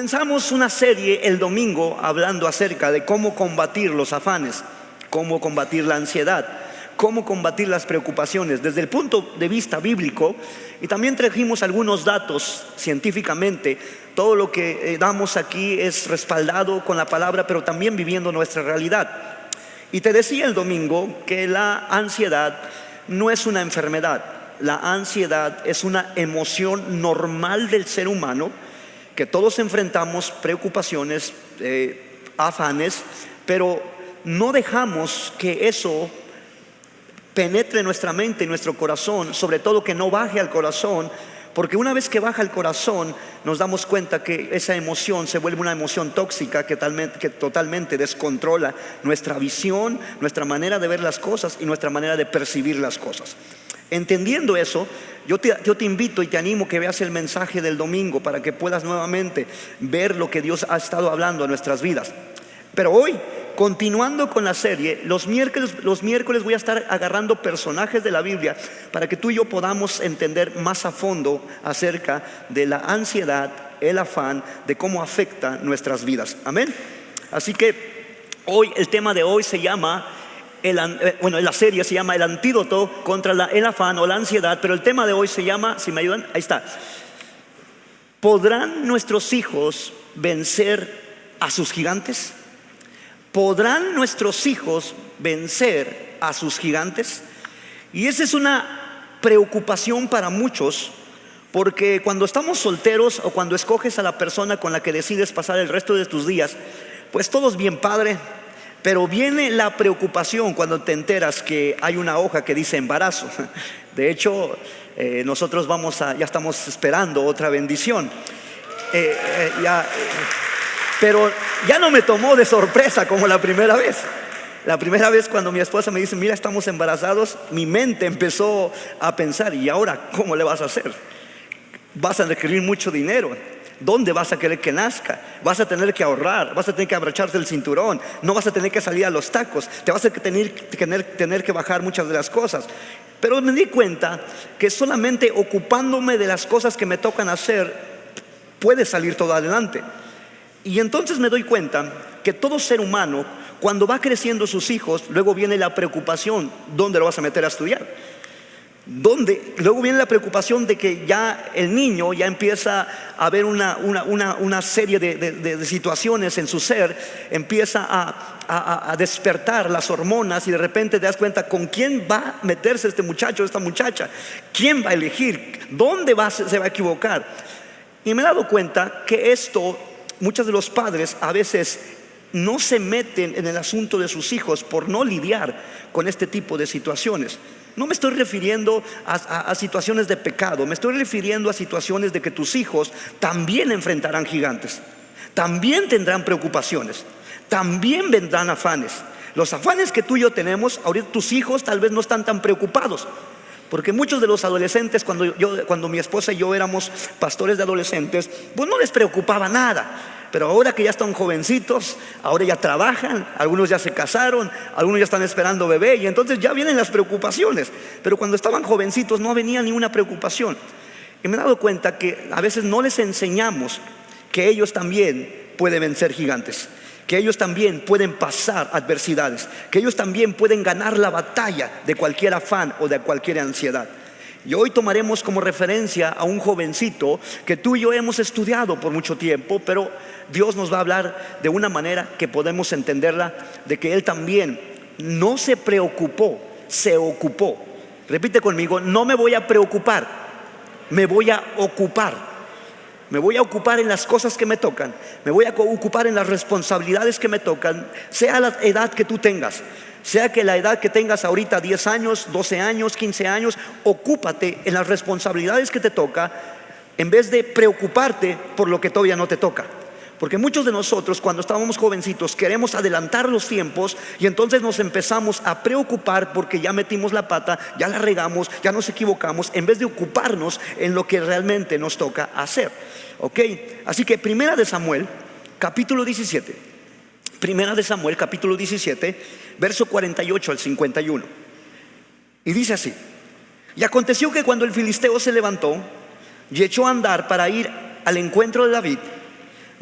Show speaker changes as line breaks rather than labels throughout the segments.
Comenzamos una serie el domingo hablando acerca de cómo combatir los afanes, cómo combatir la ansiedad, cómo combatir las preocupaciones desde el punto de vista bíblico, y también trajimos algunos datos científicamente. Todo lo que damos aquí es respaldado con la palabra, pero también viviendo nuestra realidad. Y te decía el domingo que la ansiedad no es una enfermedad. La ansiedad es una emoción normal del ser humano, que todos enfrentamos preocupaciones, afanes, pero no dejamos que eso penetre en nuestra mente y nuestro corazón, sobre todo que no baje al corazón, porque una vez que baja al corazón nos damos cuenta que esa emoción se vuelve una emoción tóxica que totalmente descontrola nuestra visión, nuestra manera de ver las cosas y nuestra manera de percibir las cosas. Entendiendo eso, yo te invito y te animo que veas el mensaje del domingo para que puedas nuevamente ver lo que Dios ha estado hablando a nuestras vidas. Pero hoy, continuando con la serie, los miércoles voy a estar agarrando personajes de la Biblia para que tú y yo podamos entender más a fondo acerca de la ansiedad, el afán, de cómo afecta nuestras vidas. Amén. Así que hoy, el tema de hoy se llama, la serie se llama El antídoto contra el afán o la ansiedad, pero el tema de hoy se llama, si me ayudan, ahí está: ¿podrán nuestros hijos vencer a sus gigantes? ¿Podrán nuestros hijos vencer a sus gigantes? Y esa es una preocupación para muchos, porque cuando estamos solteros o cuando escoges a la persona con la que decides pasar el resto de tus días, pues todo es bien padre, pero viene la preocupación cuando te enteras que hay una hoja que dice embarazo. De hecho, nosotros ya estamos esperando otra bendición. Pero ya no me tomó de sorpresa como la primera vez. La primera vez cuando mi esposa me dice, mira, estamos embarazados, mi mente empezó a pensar, ¿y ahora cómo le vas a hacer? Vas a requerir mucho dinero. ¿Dónde vas a querer que nazca? Vas a tener que ahorrar, vas a tener que abrocharte el cinturón, no vas a tener que salir a los tacos, te vas a tener que bajar muchas de las cosas. Pero me di cuenta que solamente ocupándome de las cosas que me tocan hacer puede salir todo adelante. Y entonces me doy cuenta que todo ser humano, cuando va creciendo sus hijos, luego viene la preocupación: ¿dónde lo vas a meter a estudiar? Luego viene la preocupación de que ya el niño ya empieza a ver una serie de situaciones en su ser, empieza a despertar las hormonas, y de repente te das cuenta con quién va a meterse este muchacho, esta muchacha, quién va a elegir, dónde se va a equivocar. Y me he dado cuenta que muchos de los padres a veces no se meten en el asunto de sus hijos por no lidiar con este tipo de situaciones. No me estoy refiriendo a situaciones de pecado, me estoy refiriendo a situaciones de que tus hijos también enfrentarán gigantes, también tendrán preocupaciones, también vendrán afanes. Los afanes que tú y yo tenemos, ahorita tus hijos tal vez no están tan preocupados, porque muchos de los adolescentes, cuando mi esposa y yo éramos pastores de adolescentes, pues no les preocupaba nada. Pero ahora que ya están jovencitos, ahora ya trabajan, algunos ya se casaron, algunos ya están esperando bebé, y entonces ya vienen las preocupaciones. Pero cuando estaban jovencitos no venía ninguna preocupación. Y me he dado cuenta que a veces no les enseñamos que ellos también pueden vencer gigantes, que ellos también pueden pasar adversidades, que ellos también pueden ganar la batalla de cualquier afán o de cualquier ansiedad. Y hoy tomaremos como referencia a un jovencito que tú y yo hemos estudiado por mucho tiempo, pero Dios nos va a hablar de una manera que podemos entenderla, de que él también no se preocupó, se ocupó. Repite conmigo: no me voy a preocupar, me voy a ocupar. Me voy a ocupar en las cosas que me tocan, me voy a ocupar en las responsabilidades que me tocan, sea la edad que tú tengas. Sea que la edad que tengas ahorita, 10 años, 12 años, 15 años, ocúpate en las responsabilidades que te toca, en vez de preocuparte por lo que todavía no te toca. Porque muchos de nosotros, cuando estábamos jovencitos, queremos adelantar los tiempos, y entonces nos empezamos a preocupar porque ya metimos la pata, ya la regamos, ya nos equivocamos, en vez de ocuparnos en lo que realmente nos toca hacer. ¿Ok? Así que Primera de Samuel, capítulo 17. Primera de Samuel, capítulo 17, verso 48 al 51. Y dice así: y aconteció que cuando el filisteo se levantó y echó a andar para ir al encuentro de David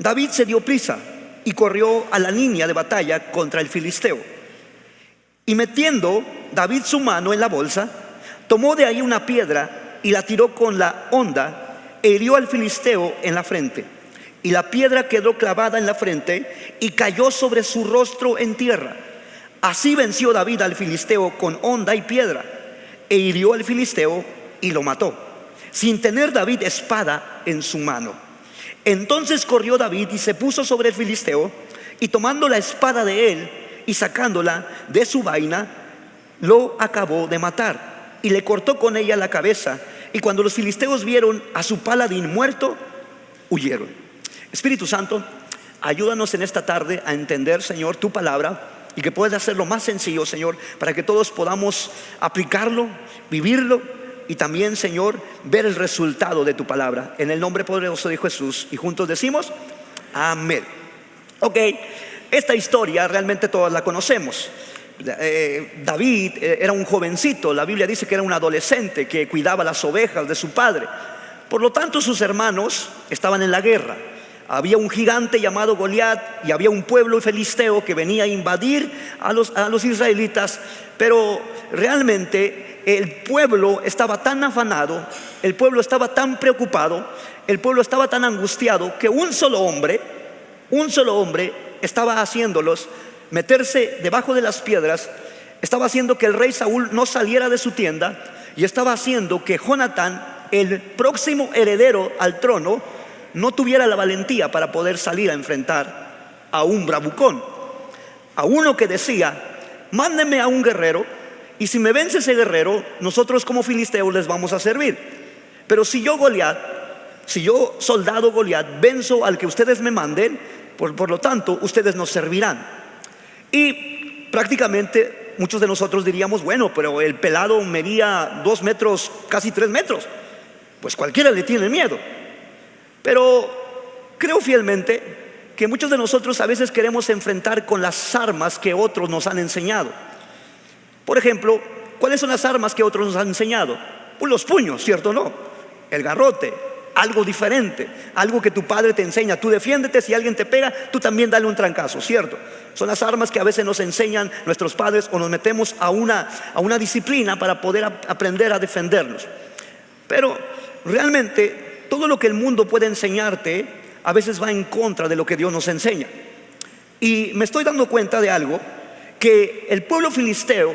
David se dio prisa y corrió a la línea de batalla contra el filisteo. Y metiendo David su mano en la bolsa, tomó de ahí una piedra y la tiró con la honda e hirió al filisteo en la frente. Y la piedra quedó clavada en la frente y cayó sobre su rostro en tierra. Así venció David al filisteo con honda y piedra, e hirió al filisteo y lo mató, sin tener David espada en su mano. Entonces corrió David y se puso sobre el filisteo, y tomando la espada de él y sacándola de su vaina, lo acabó de matar y le cortó con ella la cabeza. Y cuando los filisteos vieron a su paladín muerto, huyeron. Espíritu Santo, ayúdanos en esta tarde a entender, Señor, tu palabra, y que puedas hacerlo más sencillo, Señor, para que todos podamos aplicarlo, vivirlo y también, Señor, ver el resultado de tu palabra. En el nombre poderoso de Jesús. Y juntos decimos amén. Ok, esta historia realmente todas la conocemos. David era un jovencito. La Biblia dice que era un adolescente que cuidaba las ovejas de su padre. Por lo tanto, sus hermanos estaban en la guerra. Había un gigante llamado Goliat y había un pueblo filisteo que venía a invadir a los israelitas. Pero realmente el pueblo estaba tan afanado, el pueblo estaba tan preocupado, el pueblo estaba tan angustiado, que un solo hombre estaba haciéndolos meterse debajo de las piedras, estaba haciendo que el rey Saúl no saliera de su tienda, y estaba haciendo que Jonatán, el próximo heredero al trono, no tuviera la valentía para poder salir a enfrentar a un bravucón, a uno que decía: mándenme a un guerrero, y si me vence ese guerrero, nosotros como filisteos les vamos a servir. Pero si yo soldado Goliat, venzo al que ustedes me manden, por lo tanto ustedes nos servirán. Y prácticamente muchos de nosotros diríamos: bueno, pero el pelado medía 2 metros, casi 3 metros, pues cualquiera le tiene miedo. Pero creo fielmente que muchos de nosotros a veces queremos enfrentar con las armas que otros nos han enseñado. Por ejemplo, ¿cuáles son las armas que otros nos han enseñado? Pues los puños, ¿cierto o no? El garrote, algo diferente, algo que tu padre te enseña. Tú defiéndete, si alguien te pega, tú también dale un trancazo, ¿cierto? Son las armas que a veces nos enseñan nuestros padres, o nos metemos a una disciplina para poder aprender a defendernos. Pero realmente todo lo que el mundo puede enseñarte a veces va en contra de lo que Dios nos enseña. Y me estoy dando cuenta de algo, que el pueblo filisteo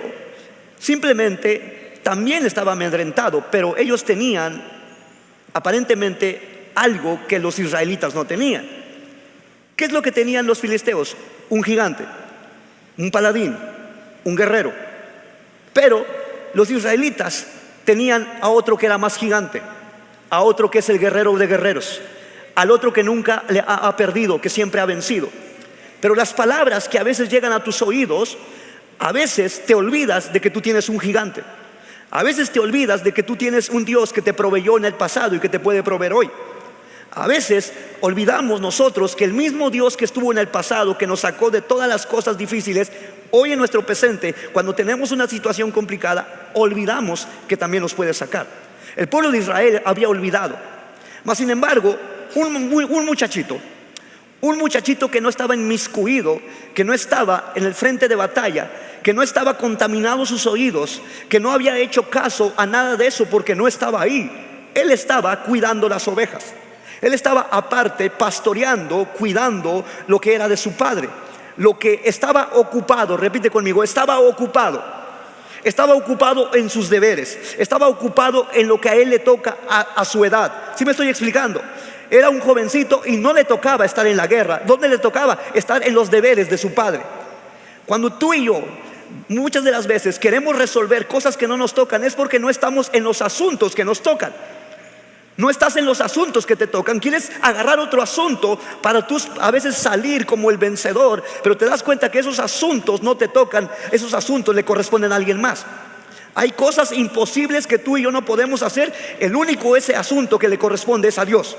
simplemente también estaba amedrentado, pero ellos tenían aparentemente algo que los israelitas no tenían. ¿Qué es lo que tenían los filisteos? Un gigante, un paladín, un guerrero. Pero los israelitas tenían a otro que era más gigante, a otro que es el guerrero de guerreros, al otro que nunca le ha perdido, que siempre ha vencido. Pero las palabras que a veces llegan a tus oídos, a veces te olvidas de que tú tienes un gigante. A veces te olvidas de que tú tienes un Dios que te proveyó en el pasado y que te puede proveer hoy. A veces olvidamos nosotros que el mismo Dios que estuvo en el pasado, que nos sacó de todas las cosas difíciles, hoy en nuestro presente, cuando tenemos una situación complicada, olvidamos que también nos puede sacar. El pueblo de Israel había olvidado. Mas sin embargo, un muchachito que no estaba inmiscuido, que no estaba en el frente de batalla, que no estaba contaminado sus oídos, que no había hecho caso a nada de eso porque no estaba ahí. Él estaba cuidando las ovejas. Él estaba aparte pastoreando, cuidando lo que era de su padre. Lo que estaba ocupado, repite conmigo, estaba ocupado en sus deberes, estaba ocupado en lo que a él le toca a su edad. ¿Sí me estoy explicando? Era un jovencito y no le tocaba estar en la guerra. ¿Dónde le tocaba? Estar en los deberes de su padre. Cuando tú y yo muchas de las veces queremos resolver cosas que no nos tocan, es porque no estamos en los asuntos que nos tocan. No estás en los asuntos que te tocan. Quieres agarrar otro asunto para tú a veces salir como el vencedor, pero te das cuenta que esos asuntos no te tocan. Esos asuntos le corresponden a alguien más. Hay cosas imposibles que tú y yo no podemos hacer. El único ese asunto que le corresponde es a Dios.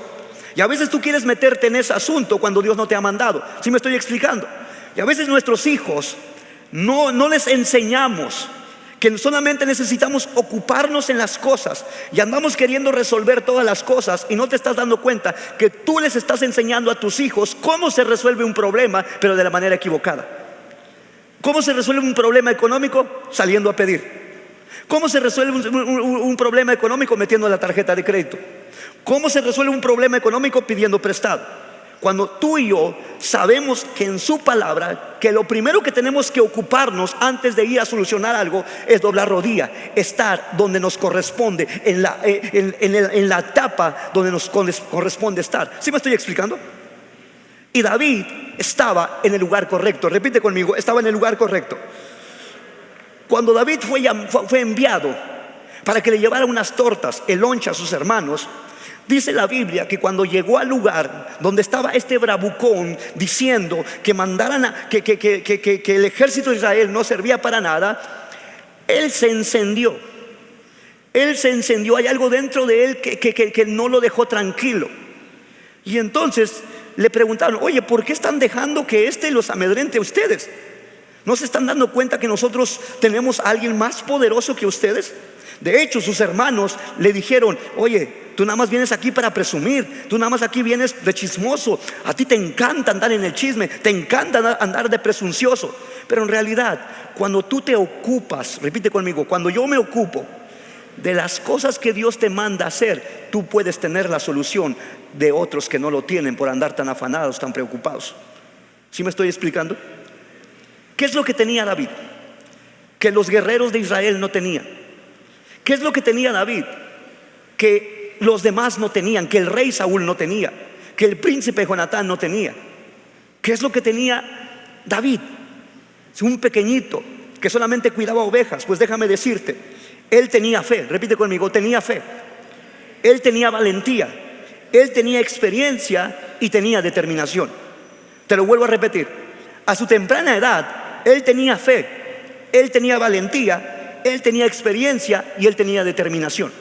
Y a veces tú quieres meterte en ese asunto cuando Dios no te ha mandado. ¿Sí me estoy explicando? Y a veces nuestros hijos no les enseñamos que solamente necesitamos ocuparnos en las cosas y andamos queriendo resolver todas las cosas y no te estás dando cuenta que tú les estás enseñando a tus hijos cómo se resuelve un problema, pero de la manera equivocada. ¿Cómo se resuelve un problema económico? Saliendo a pedir. ¿Cómo se resuelve un problema económico? Metiendo la tarjeta de crédito. ¿Cómo se resuelve un problema económico? Pidiendo prestado. Cuando tú y yo sabemos que en su palabra, que lo primero que tenemos que ocuparnos antes de ir a solucionar algo es doblar rodilla, estar donde nos corresponde, en la etapa donde nos corresponde estar. ¿Sí me estoy explicando? Y David estaba en el lugar correcto. Repite conmigo, estaba en el lugar correcto. Cuando David fue enviado para que le llevara unas tortas, el lonche a sus hermanos, dice la Biblia que cuando llegó al lugar donde estaba este bravucón diciendo que mandaran que el ejército de Israel no servía para nada, él se encendió. Él se encendió. Hay algo dentro de él que no lo dejó tranquilo. Y entonces le preguntaron: oye, ¿por qué están dejando que los amedrente a ustedes? ¿No se están dando cuenta que nosotros tenemos a alguien más poderoso que ustedes? De hecho, sus hermanos le dijeron: oye, tú nada más vienes aquí para presumir, tú nada más aquí vienes de chismoso, a ti te encanta andar en el chisme, te encanta andar de presuncioso. Pero en realidad, cuando tú te ocupas, repite conmigo, cuando yo me ocupo de las cosas que Dios te manda hacer, tú puedes tener la solución de otros que no lo tienen por andar tan afanados, tan preocupados. ¿Sí me estoy explicando? ¿Qué es lo que tenía David que los guerreros de Israel no tenían? ¿Qué es lo que tenía David que los demás no tenían, que el rey Saúl no tenía, que el príncipe Jonatán no tenía? ¿Qué es lo que tenía David? Un pequeñito que solamente cuidaba ovejas. Pues déjame decirte, él tenía fe. Repite conmigo, tenía fe. Él tenía valentía, él tenía experiencia y tenía determinación. Te lo vuelvo a repetir, a su temprana edad él tenía fe, él tenía valentía, él tenía experiencia y él tenía determinación.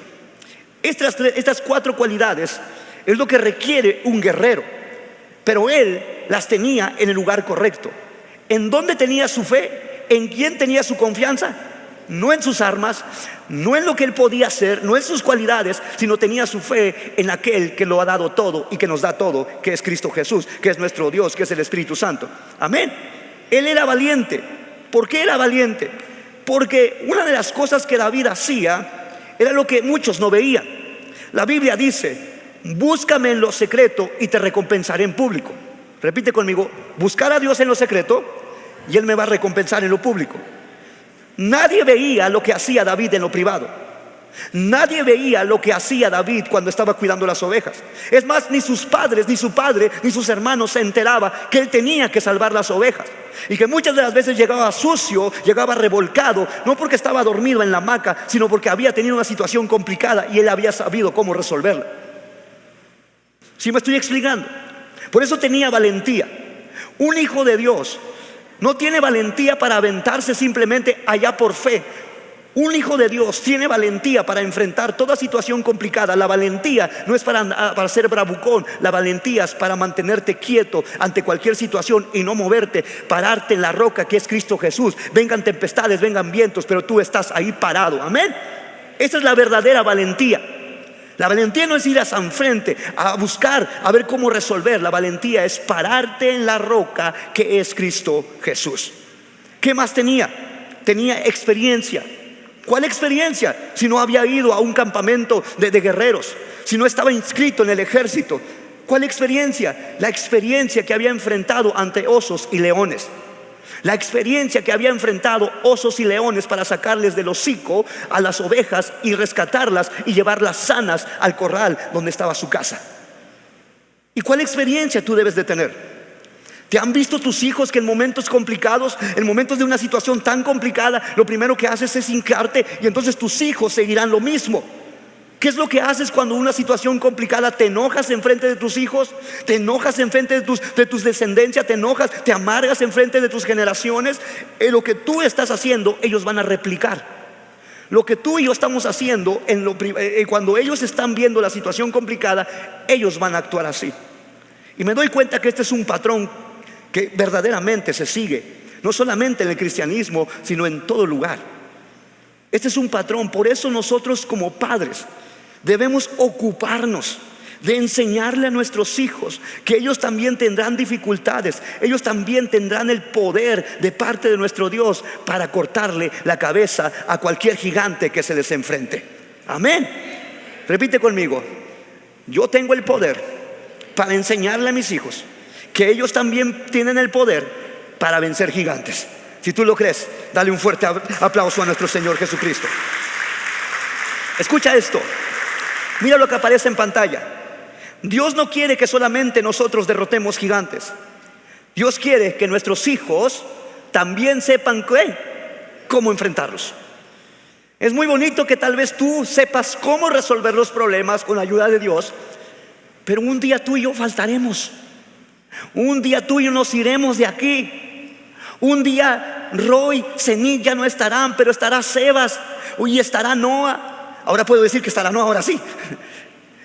Estas 4 cualidades es lo que requiere un guerrero, pero él las tenía en el lugar correcto. ¿En dónde tenía su fe? ¿En quién tenía su confianza? No en sus armas, no en lo que él podía hacer, no en sus cualidades, sino tenía su fe en aquel que lo ha dado todo y que nos da todo, que es Cristo Jesús, que es nuestro Dios, que es el Espíritu Santo. Amén. Él era valiente. ¿Por qué era valiente? Porque una de las cosas que David hacía era lo que muchos no veían. La Biblia dice: búscame en lo secreto y te recompensaré en público. Repite conmigo: buscar a Dios en lo secreto y Él me va a recompensar en lo público. Nadie veía lo que hacía David en lo privado. Nadie veía lo que hacía David cuando estaba cuidando las ovejas. Es más, ni sus padres, ni su padre, ni sus hermanos se enteraba que él tenía que salvar las ovejas. Y que muchas de las veces llegaba sucio, llegaba revolcado, no porque estaba dormido en la hamaca, sino porque había tenido una situación complicada y él había sabido cómo resolverla. ¿Sí me estoy explicando? Por eso tenía valentía. Un hijo de Dios no tiene valentía para aventarse simplemente allá por fe. Un hijo de Dios tiene valentía para enfrentar toda situación complicada. La valentía no es para ser bravucón. La valentía es para mantenerte quieto ante cualquier situación y no moverte, pararte en la roca que es Cristo Jesús. Vengan tempestades, vengan vientos, pero tú estás ahí parado. Amén. Esa es la verdadera valentía. La valentía no es ir hacia enfrente a buscar, a ver cómo resolver. La valentía es pararte en la roca que es Cristo Jesús. ¿Qué más tenía? Tenía experiencia. ¿Cuál experiencia? Si no había ido a un campamento de guerreros, si no estaba inscrito en el ejército. ¿Cuál experiencia? La experiencia que había enfrentado ante osos y leones. La experiencia que había enfrentado osos y leones para sacarles del hocico a las ovejas y rescatarlas y llevarlas sanas al corral donde estaba su casa. ¿Y cuál experiencia tú debes de tener? ¿Te han visto tus hijos que en momentos complicados, en momentos de una situación tan complicada, lo primero que haces es hincarte y entonces tus hijos seguirán lo mismo? ¿Qué es lo que haces cuando una situación complicada te enojas en frente de tus hijos? ¿Te enojas en frente de tus descendencias? ¿Te enojas? ¿Te amargas en frente de tus generaciones? Lo que tú estás haciendo, ellos van a replicar. Lo que tú y yo estamos haciendo cuando ellos están viendo la situación complicada, ellos van a actuar así. Y me doy cuenta que este es un patrón que verdaderamente se sigue, no solamente en el cristianismo, sino en todo lugar. Este es un patrón. Por eso nosotros como padres debemos ocuparnos de enseñarle a nuestros hijos que ellos también tendrán dificultades, ellos también tendrán el poder de parte de nuestro Dios para cortarle la cabeza a cualquier gigante que se les enfrente. Amén. Repite conmigo: yo tengo el poder para enseñarle a mis hijos que ellos también tienen el poder para vencer gigantes. Si tú lo crees, dale un fuerte aplauso a nuestro Señor Jesucristo. Escucha esto. Mira lo que aparece en pantalla. Dios no quiere que solamente nosotros derrotemos gigantes. Dios quiere que nuestros hijos también sepan cómo enfrentarlos. Es muy bonito que tal vez tú sepas cómo resolver los problemas con la ayuda de Dios, pero un día tú y yo faltaremos. Un día tú y yo nos iremos de aquí. Un día Roy, Zenit ya no estarán, pero estará Sebas y estará Noah. Ahora puedo decir que estará Noah, ahora sí.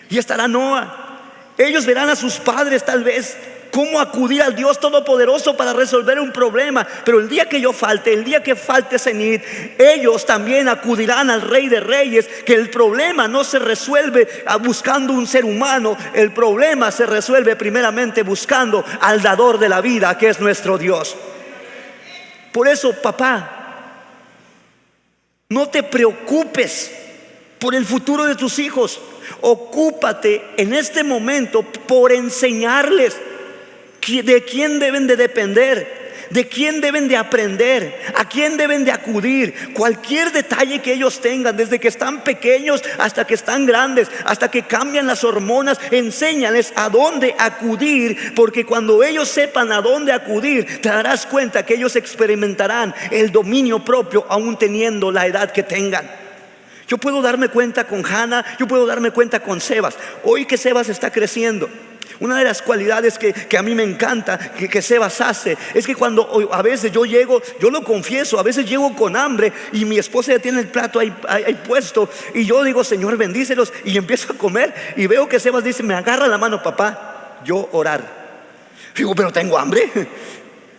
Y estará Noah. Ellos verán a sus padres tal vez cómo acudir al Dios Todopoderoso para resolver un problema. Pero el día que yo falte, el día que falte Zenit, ellos también acudirán al Rey de Reyes. Que el problema no se resuelve buscando un ser humano. El problema se resuelve primeramente buscando al dador de la vida, que es nuestro Dios. Por eso, papá, no te preocupes por el futuro de tus hijos. Ocúpate en este momento por enseñarles de quién deben de depender, de quién deben de aprender, a quién deben de acudir. Cualquier detalle que ellos tengan, desde que están pequeños hasta que están grandes, hasta que cambian las hormonas, enséñales a dónde acudir, porque cuando ellos sepan a dónde acudir, te darás cuenta que ellos experimentarán el dominio propio aún teniendo la edad que tengan. Yo puedo darme cuenta con Hannah, yo puedo darme cuenta con Sebas. Hoy que Sebas está creciendo, una de las cualidades que a mí me encanta que Sebas hace es que cuando a veces yo llego, yo lo confieso, a veces llego con hambre y mi esposa ya tiene el plato ahí puesto y yo digo: Señor, bendícelos, y empiezo a comer y veo que Sebas dice: me agarra la mano, papá, yo orar. Digo: pero tengo hambre.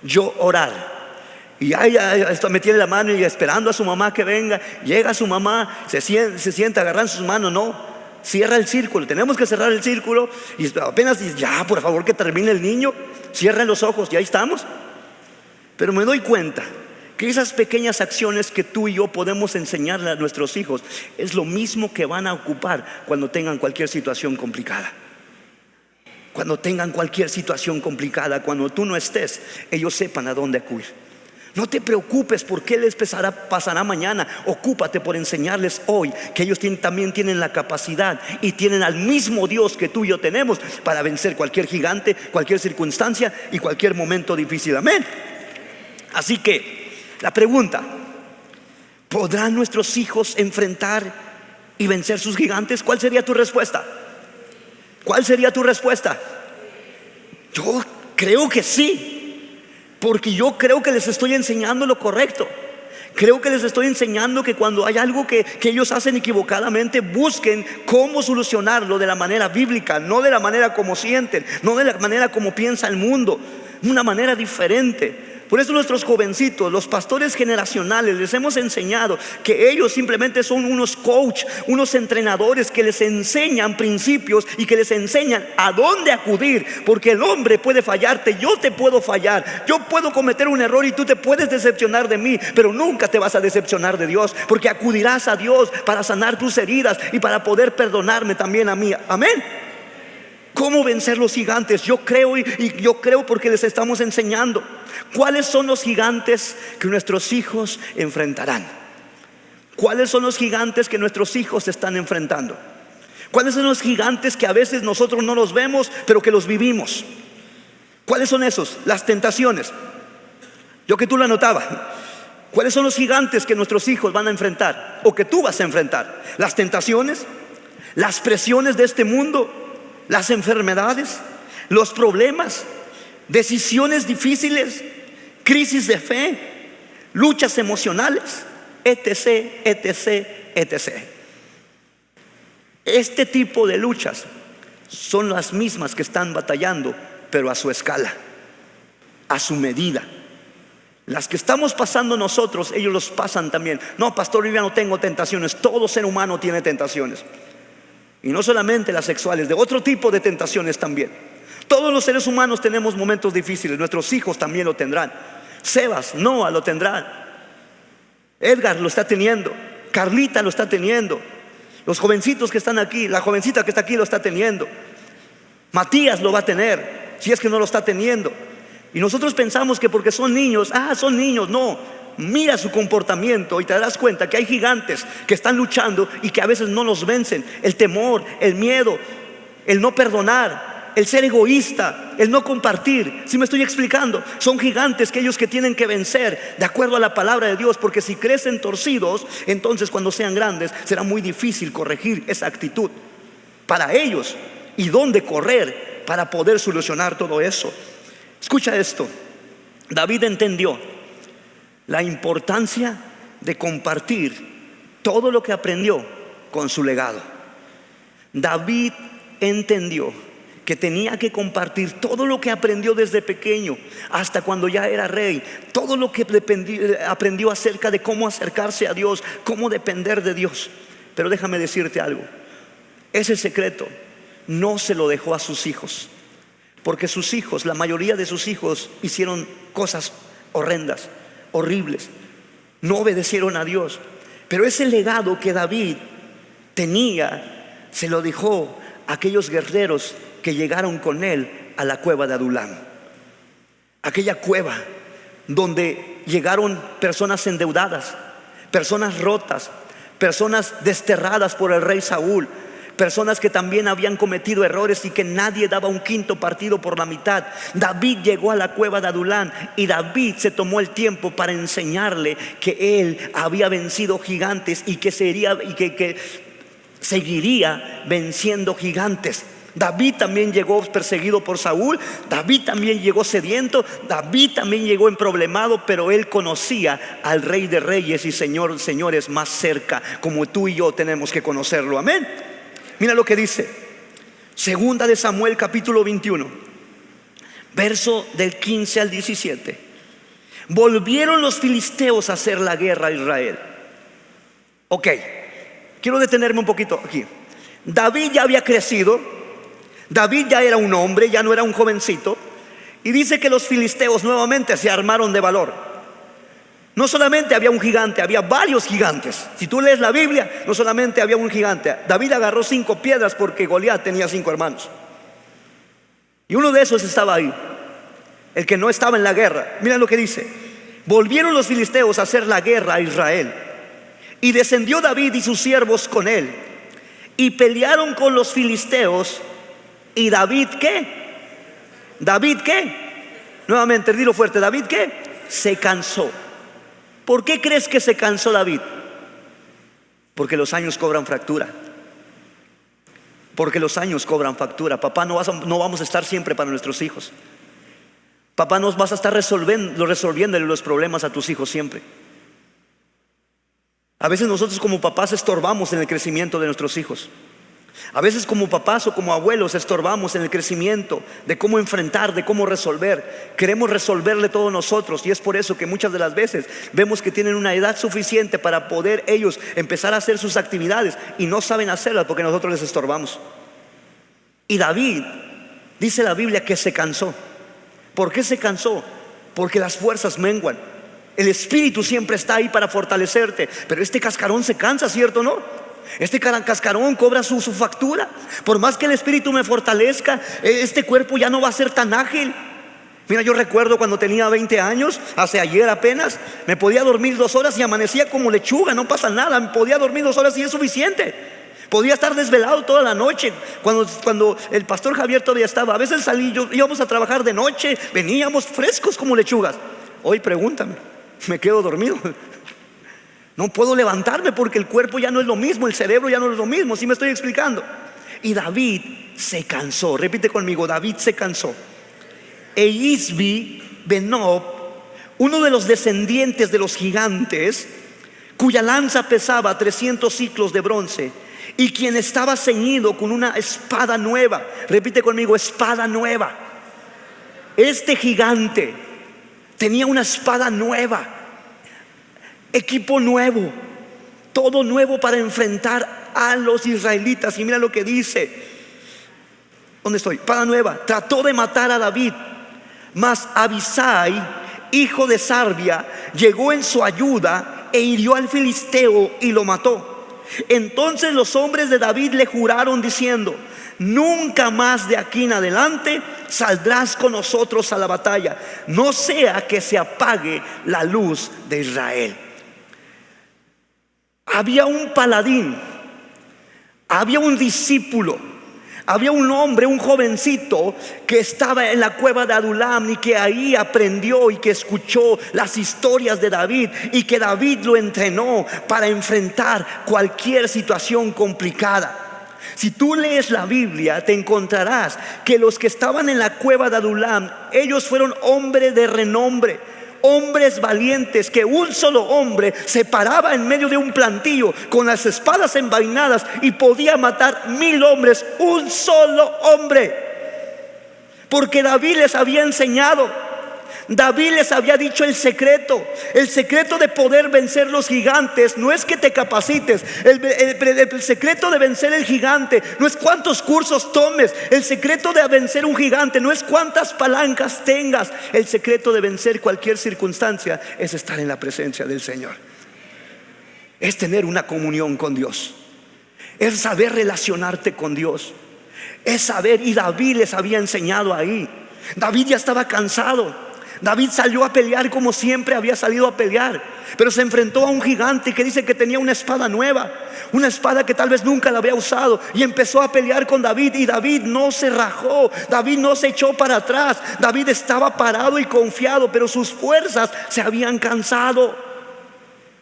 Yo orar. Y esto me tiene la mano y esperando a su mamá que venga. Llega su mamá, se sienta, agarran sus manos. No, cierra el círculo. Tenemos que cerrar el círculo. Y apenas dice: ya, por favor, que termine el niño. Cierra los ojos, y ahí estamos. Pero me doy cuenta que esas pequeñas acciones que tú y yo podemos enseñarle a nuestros hijos es lo mismo que van a ocupar cuando tengan cualquier situación complicada. Cuando tengan cualquier situación complicada, cuando tú no estés, ellos sepan a dónde acudir. No te preocupes por qué les pasará mañana. Ocúpate por enseñarles hoy que ellos también tienen la capacidad y tienen al mismo Dios que tú y yo tenemos para vencer cualquier gigante, cualquier circunstancia y cualquier momento difícil. Amén. Así que la pregunta: ¿podrán nuestros hijos enfrentar y vencer sus gigantes? ¿Cuál sería tu respuesta? ¿Cuál sería tu respuesta? Yo creo que sí. Porque yo creo que les estoy enseñando lo correcto. Creo que les estoy enseñando que cuando hay algo que ellos hacen equivocadamente, busquen cómo solucionarlo de la manera bíblica, no de la manera como sienten, no de la manera como piensa el mundo, una manera diferente. Por eso nuestros jovencitos, los pastores generacionales, les hemos enseñado que ellos simplemente son unos coach, unos entrenadores que les enseñan principios y que les enseñan a dónde acudir. Porque el hombre puede fallarte, yo te puedo fallar, yo puedo cometer un error y tú te puedes decepcionar de mí, pero nunca te vas a decepcionar de Dios, porque acudirás a Dios para sanar tus heridas y para poder perdonarme también a mí. Amén. ¿Cómo vencer los gigantes? Yo creo y yo creo porque les estamos enseñando. ¿Cuáles son los gigantes que nuestros hijos enfrentarán? ¿Cuáles son los gigantes que nuestros hijos están enfrentando? ¿Cuáles son los gigantes que a veces nosotros no los vemos, pero que los vivimos? ¿Cuáles son esos? Las tentaciones. Yo que tú lo anotaba. ¿Cuáles son los gigantes que nuestros hijos van a enfrentar o que tú vas a enfrentar? Las tentaciones, las presiones de este mundo, las enfermedades, los problemas, decisiones difíciles, crisis de fe, luchas emocionales, etc, etc, etc. Este tipo de luchas son las mismas que están batallando, pero a su escala, a su medida. Las que estamos pasando nosotros, ellos los pasan también. No, pastor, yo ya no tengo tentaciones. Todo ser humano tiene tentaciones. Y no solamente las sexuales, de otro tipo de tentaciones también. Todos los seres humanos tenemos momentos difíciles. Nuestros hijos también lo tendrán. Sebas, Noah lo tendrán. Edgar lo está teniendo. Carlita lo está teniendo. Los jovencitos que están aquí, la jovencita que está aquí lo está teniendo. Matías lo va a tener, si es que no lo está teniendo. Y nosotros pensamos que porque son niños, son niños. No, mira su comportamiento y te darás cuenta que hay gigantes que están luchando y que a veces no los vencen. El temor, el miedo, el no perdonar, el ser egoísta, el no compartir. ¿Sí me estoy explicando? Son gigantes que ellos que tienen que vencer de acuerdo a la palabra de Dios, porque si crecen torcidos, entonces cuando sean grandes será muy difícil corregir esa actitud para ellos. ¿Y dónde correr para poder solucionar todo eso? Escucha esto. David entendió la importancia de compartir todo lo que aprendió con su legado. David entendió que tenía que compartir todo lo que aprendió desde pequeño hasta cuando ya era rey. Todo lo que aprendió acerca de cómo acercarse a Dios, cómo depender de Dios. Pero déjame decirte algo. Ese secreto no se lo dejó a sus hijos, porque sus hijos, la mayoría de sus hijos hicieron cosas horrendas, horribles. No obedecieron a Dios. Pero ese legado que David tenía, se lo dejó a aquellos guerreros que llegaron con él a la cueva de Adulam. Aquella cueva donde llegaron personas endeudadas, personas rotas, personas desterradas por el rey Saúl, personas que también habían cometido errores y que nadie daba un quinto partido por la mitad. David llegó a la cueva de Adulam y David se tomó el tiempo para enseñarle que él había vencido gigantes y que seguiría venciendo gigantes. David también llegó perseguido por Saúl. David también llegó sediento. David también llegó emproblemado, pero él conocía al Rey de Reyes y Señor de Señores más cerca, como tú y yo tenemos que conocerlo. Amén. Mira lo que dice Segunda de Samuel capítulo 21, verso del 15 al 17. Volvieron los filisteos a hacer la guerra a Israel. Ok, quiero detenerme un poquito aquí. David ya había crecido. David ya era un hombre, ya no era un jovencito. Y dice que los filisteos nuevamente se armaron de valor. No solamente había un gigante, había varios gigantes. Si tú lees la Biblia, no solamente había un gigante. David agarró 5 piedras porque Goliat tenía 5 hermanos. Y uno de esos estaba ahí, el que no estaba en la guerra. Mira lo que dice. Volvieron los filisteos a hacer la guerra a Israel. Y descendió David y sus siervos con él. Y pelearon con los filisteos. ¿Y David qué? ¿David qué? Nuevamente, dilo fuerte. ¿David qué? Se cansó. ¿Por qué crees que se cansó David? Porque los años cobran factura. Porque los años cobran factura. Papá, no vamos a estar siempre para nuestros hijos. Papá, no vas a estar resolviéndole los problemas a tus hijos siempre. A veces nosotros como papás estorbamos en el crecimiento de nuestros hijos. A veces como papás o como abuelos estorbamos en el crecimiento de cómo enfrentar, de cómo resolver. Queremos resolverle todo nosotros, y es por eso que muchas de las veces vemos que tienen una edad suficiente para poder ellos empezar a hacer sus actividades y no saben hacerlas porque nosotros les estorbamos. Y David, dice la Biblia que se cansó. ¿Por qué se cansó? Porque las fuerzas menguan. El espíritu siempre está ahí para fortalecerte, pero este cascarón se cansa, ¿cierto o no? Este cascarón cobra su factura. Por más que el espíritu me fortalezca, este cuerpo ya no va a ser tan ágil. Mira, yo recuerdo cuando tenía 20 años, hace ayer apenas, me podía dormir 2 horas y amanecía como lechuga, no pasa nada. Me podía dormir 2 horas y es suficiente. Podía estar desvelado toda la noche. Cuando el pastor Javier todavía estaba, a veces íbamos a trabajar de noche, veníamos frescos como lechugas. Hoy pregúntame, me quedo dormido. No puedo levantarme porque el cuerpo ya no es lo mismo, el cerebro ya no es lo mismo. ¿Sí me estoy explicando? Y David se cansó. Repite conmigo, David se cansó. E Isbi Benob, uno de los descendientes de los gigantes, cuya lanza pesaba 300 ciclos de bronce, y quien estaba ceñido con una espada nueva. Repite conmigo, espada nueva. Este gigante tenía una espada nueva, equipo nuevo, todo nuevo para enfrentar a los israelitas. Y mira lo que dice. ¿Dónde estoy? Espada nueva. Trató de matar a David, mas Abisai, hijo de Sarbia, llegó en su ayuda e hirió al filisteo y lo mató. Entonces los hombres de David le juraron diciendo: nunca más de aquí en adelante saldrás con nosotros a la batalla, no sea que se apague la luz de Israel. Había un paladín, había un discípulo, había un hombre, un jovencito que estaba en la cueva de Adulam y que ahí aprendió y que escuchó las historias de David y que David lo entrenó para enfrentar cualquier situación complicada. Si tú lees la Biblia, te encontrarás que los que estaban en la cueva de Adulam, ellos fueron hombres de renombre, hombres valientes, que un solo hombre se paraba en medio de un plantío con las espadas envainadas y podía matar 1000 hombres, un solo hombre, porque David les había enseñado. David les había dicho el secreto de poder vencer los gigantes. No es que te capacites, el secreto de vencer el gigante no es cuántos cursos tomes. El secreto de vencer un gigante no es cuántas palancas tengas. El secreto de vencer cualquier circunstancia es estar en la presencia del Señor, es tener una comunión con Dios, es saber relacionarte con Dios, es saber. Y David les había enseñado ahí. David ya estaba cansado. David salió a pelear como siempre había salido a pelear, pero se enfrentó a un gigante que dice que tenía una espada nueva, una espada que tal vez nunca la había usado, y empezó a pelear con David. Y David no se rajó, David no se echó para atrás. David estaba parado y confiado, pero sus fuerzas se habían cansado.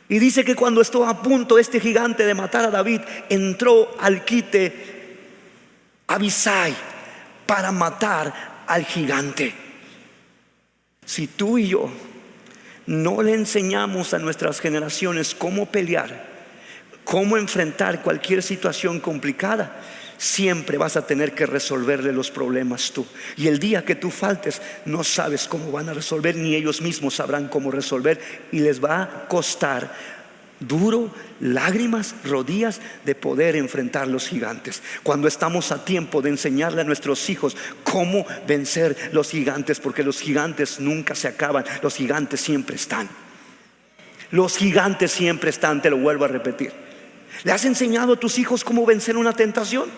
Y dice que cuando estuvo a punto este gigante de matar a David, entró al quite Abisai para matar al gigante. Si tú y yo no le enseñamos a nuestras generaciones cómo pelear, cómo enfrentar cualquier situación complicada, siempre vas a tener que resolverle los problemas tú. Y el día que tú faltes, no sabes cómo van a resolver, ni ellos mismos sabrán cómo resolver, y les va a costar duro, lágrimas, rodillas, de poder enfrentar los gigantes. Cuando estamos a tiempo de enseñarle a nuestros hijos cómo vencer los gigantes, porque los gigantes nunca se acaban, los gigantes siempre están. Los gigantes siempre están, te lo vuelvo a repetir. ¿Le has enseñado a tus hijos cómo vencer una tentación?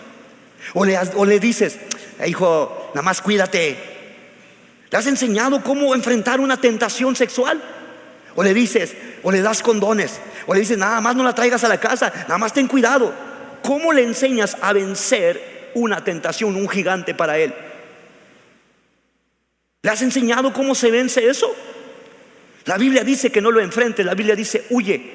O le dices: hijo, nada más cuídate. ¿Le has enseñado cómo enfrentar una tentación sexual? O le dices, o le das condones, o le dices: nada más no la traigas a la casa, nada más ten cuidado. ¿Cómo le enseñas a vencer una tentación, un gigante para él? ¿Le has enseñado cómo se vence eso? La Biblia dice que no lo enfrentes, la Biblia dice huye.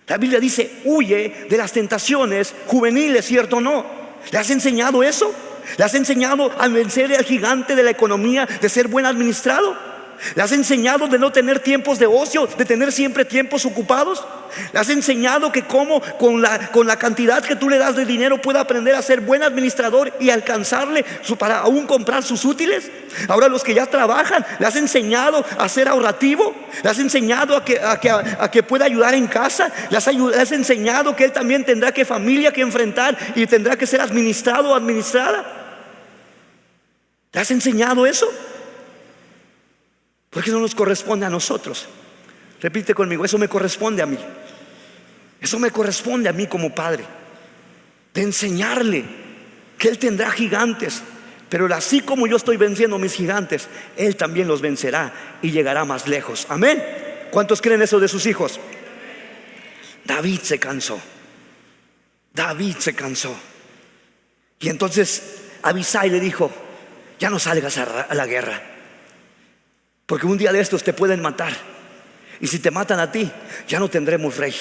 La Biblia dice huye de las tentaciones juveniles, ¿cierto o no? ¿Le has enseñado eso? ¿Le has enseñado a vencer al gigante de la economía, de ser buen administrado? ¿Le has enseñado de no tener tiempos de ocio, de tener siempre tiempos ocupados? ¿Le has enseñado que cómo con la cantidad que tú le das de dinero puede aprender a ser buen administrador y alcanzarle para aún comprar sus útiles? Ahora, los que ya trabajan, ¿le has enseñado a ser ahorrativo? ¿Le has enseñado a que pueda ayudar en casa? ¿Le has enseñado que él también tendrá que familia que enfrentar y tendrá que ser administrado o administrada? ¿Le has enseñado eso? Porque eso nos corresponde a nosotros. Repite conmigo: eso me corresponde a mí. Eso me corresponde a mí como padre, de enseñarle que él tendrá gigantes, pero así como yo estoy venciendo mis gigantes, él también los vencerá y llegará más lejos. Amén. ¿Cuántos creen eso de sus hijos? David se cansó. David se cansó. Y entonces Abisai le dijo: ya no salgas a la guerra, porque un día de estos te pueden matar, y si te matan a ti, ya no tendremos rey.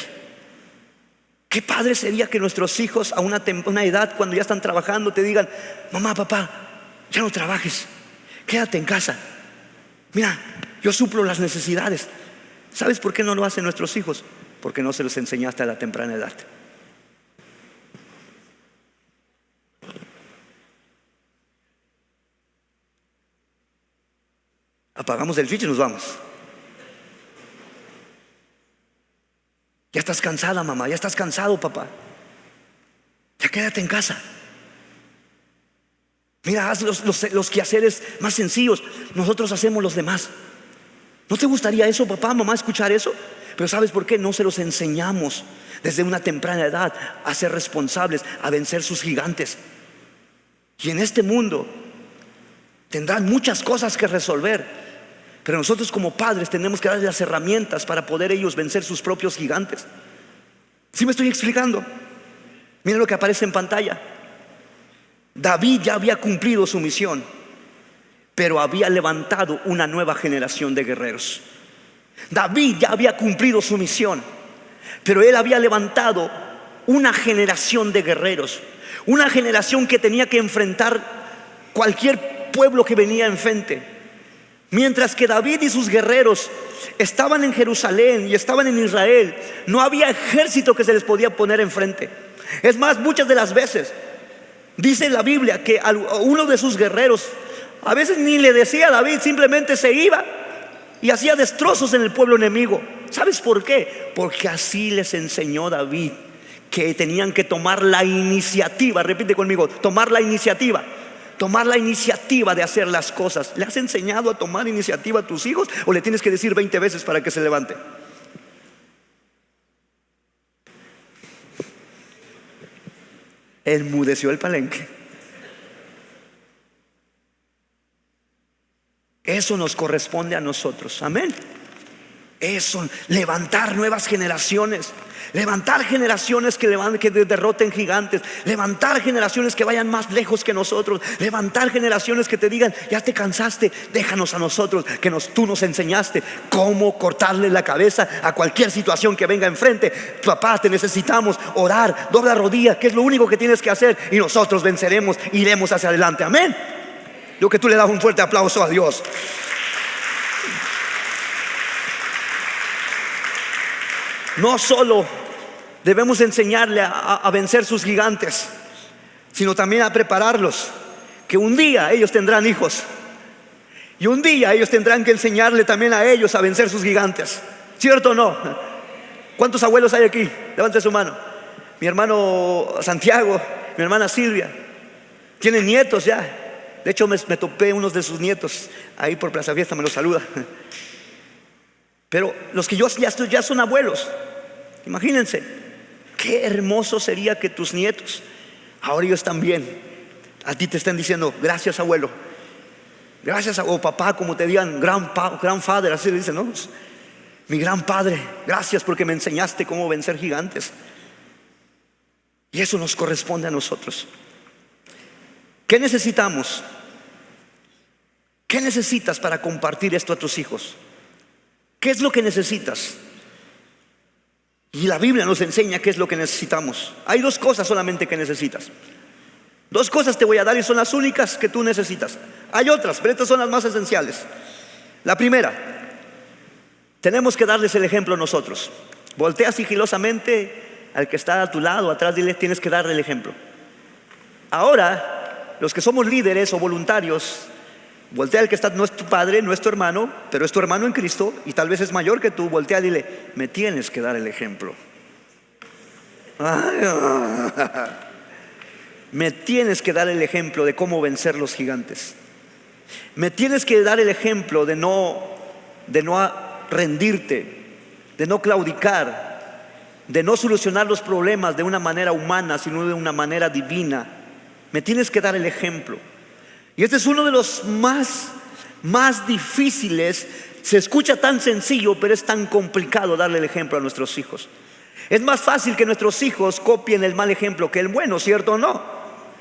Qué padre sería que nuestros hijos a una edad, cuando ya están trabajando, te digan: mamá, papá, ya no trabajes, quédate en casa. Mira, yo suplo las necesidades. ¿Sabes por qué no lo hacen nuestros hijos? Porque no se los enseñaste a la temprana edad. Apagamos el switch y nos vamos. Ya estás cansada, mamá, ya estás cansado, papá. Ya quédate en casa. Mira, haz los quehaceres más sencillos, nosotros hacemos los demás. ¿No te gustaría eso, papá, mamá, escuchar eso? Pero ¿sabes por qué? No se los enseñamos desde una temprana edad a ser responsables, a vencer sus gigantes. Y en este mundo tendrán muchas cosas que resolver, pero nosotros como padres tenemos que darles las herramientas para poder ellos vencer sus propios gigantes. ¿Sí me estoy explicando? Miren lo que aparece en pantalla. David ya había cumplido su misión, pero había levantado una nueva generación de guerreros. David ya había cumplido su misión, pero él había levantado una generación de guerreros, una generación que tenía que enfrentar cualquier pueblo que venía enfrente. Mientras que David y sus guerreros estaban en Jerusalén y estaban en Israel, no había ejército que se les podía poner enfrente. Es más, muchas de las veces dice la Biblia que a uno de sus guerreros a veces ni le decía a David, simplemente se iba y hacía destrozos en el pueblo enemigo. ¿Sabes por qué? Porque así les enseñó David, que tenían que tomar la iniciativa. Repite conmigo, tomar la iniciativa. Tomar la iniciativa de hacer las cosas. ¿Le has enseñado a tomar iniciativa a tus hijos o le tienes que decir 20 veces para que se levante? Enmudeció el palenque. Eso nos corresponde a nosotros, amén. Eso, levantar nuevas generaciones, levantar generaciones que derroten gigantes, levantar generaciones que vayan más lejos que nosotros, levantar generaciones que te digan, ya te cansaste, déjanos a nosotros, que tú nos enseñaste cómo cortarle la cabeza a cualquier situación que venga enfrente. Papá, te necesitamos, orar, dobla rodillas, que es lo único que tienes que hacer, y nosotros venceremos, iremos hacia adelante, amén. Yo que tú le das un fuerte aplauso a Dios. No solo debemos enseñarle a vencer sus gigantes, sino también a prepararlos, que un día ellos tendrán hijos, y un día ellos tendrán que enseñarle también a ellos a vencer sus gigantes. ¿Cierto o no? ¿Cuántos abuelos hay aquí? Levante su mano. Mi hermano Santiago, mi hermana Silvia, tienen nietos ya. De hecho me topé unos de sus nietos ahí por Plaza Fiesta, me los saluda. Pero los que ya son abuelos, imagínense, qué hermoso sería que tus nietos, ahora ellos también, a ti te estén diciendo, gracias abuelo, gracias o papá, como te digan, grandfather, así le dicen, ¿no? Mi gran padre, gracias porque me enseñaste cómo vencer gigantes. Y eso nos corresponde a nosotros. ¿Qué necesitamos? ¿Qué necesitas para compartir esto a tus hijos? ¿Qué es lo que necesitas? Y la Biblia nos enseña qué es lo que necesitamos. Hay dos cosas solamente que necesitas. Dos cosas te voy a dar y son las únicas que tú necesitas. Hay otras, pero estas son las más esenciales. La primera, tenemos que darles el ejemplo nosotros. Voltea sigilosamente al que está a tu lado, atrás, dile, tienes que darle el ejemplo. Ahora, los que somos líderes o voluntarios, voltea al que está, no es tu padre, no es tu hermano, pero es tu hermano en Cristo y tal vez es mayor que tú. Voltea y dile, me tienes que dar el ejemplo. Me tienes que dar el ejemplo de cómo vencer los gigantes. Me tienes que dar el ejemplo de no rendirte, de no claudicar, de no solucionar los problemas de una manera humana, sino de una manera divina. Me tienes que dar el ejemplo. Y este es uno de los más difíciles. Se escucha tan sencillo, pero es tan complicado darle el ejemplo a nuestros hijos. Es más fácil que nuestros hijos copien el mal ejemplo que el bueno, ¿cierto o no?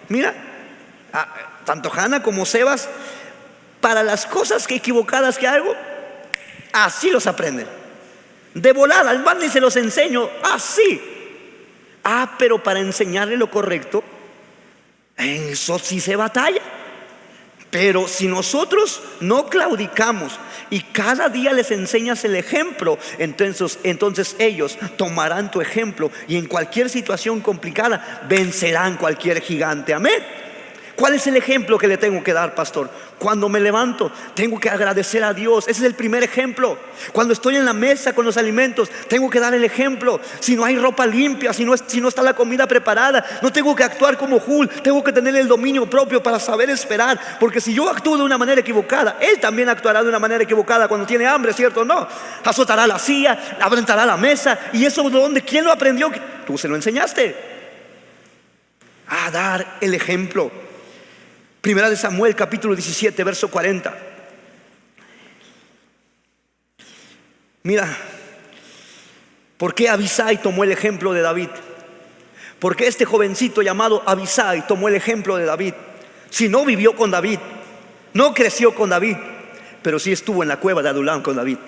Mira, tanto Hannah como Sebas, para las cosas equivocadas que hago, así los aprenden. De volada, al más ni se los enseño, así. Pero para enseñarle lo correcto, en eso sí se batalla. Pero si nosotros no claudicamos y cada día les enseñas el ejemplo, entonces ellos tomarán tu ejemplo y en cualquier situación complicada vencerán cualquier gigante. Amén. ¿Cuál es el ejemplo que le tengo que dar, pastor? Cuando me levanto, tengo que agradecer a Dios. Ese es el primer ejemplo. Cuando estoy en la mesa con los alimentos, tengo que dar el ejemplo. Si no hay ropa limpia, si no está la comida preparada, no tengo que actuar como Hulk. Tengo que tener el dominio propio para saber esperar. Porque si yo actúo de una manera equivocada, Él también actuará de una manera equivocada cuando tiene hambre, ¿cierto o no? Azotará la silla, aventará la mesa. ¿Y eso de dónde? ¿Quién lo aprendió? Tú se lo enseñaste. A dar el ejemplo. Primera de Samuel, capítulo 17, verso 40. Mira, ¿por qué Abisai tomó el ejemplo de David? ¿Por qué este jovencito llamado Abisai tomó el ejemplo de David? Si no vivió con David, no creció con David, pero sí estuvo en la cueva de Adulam con David.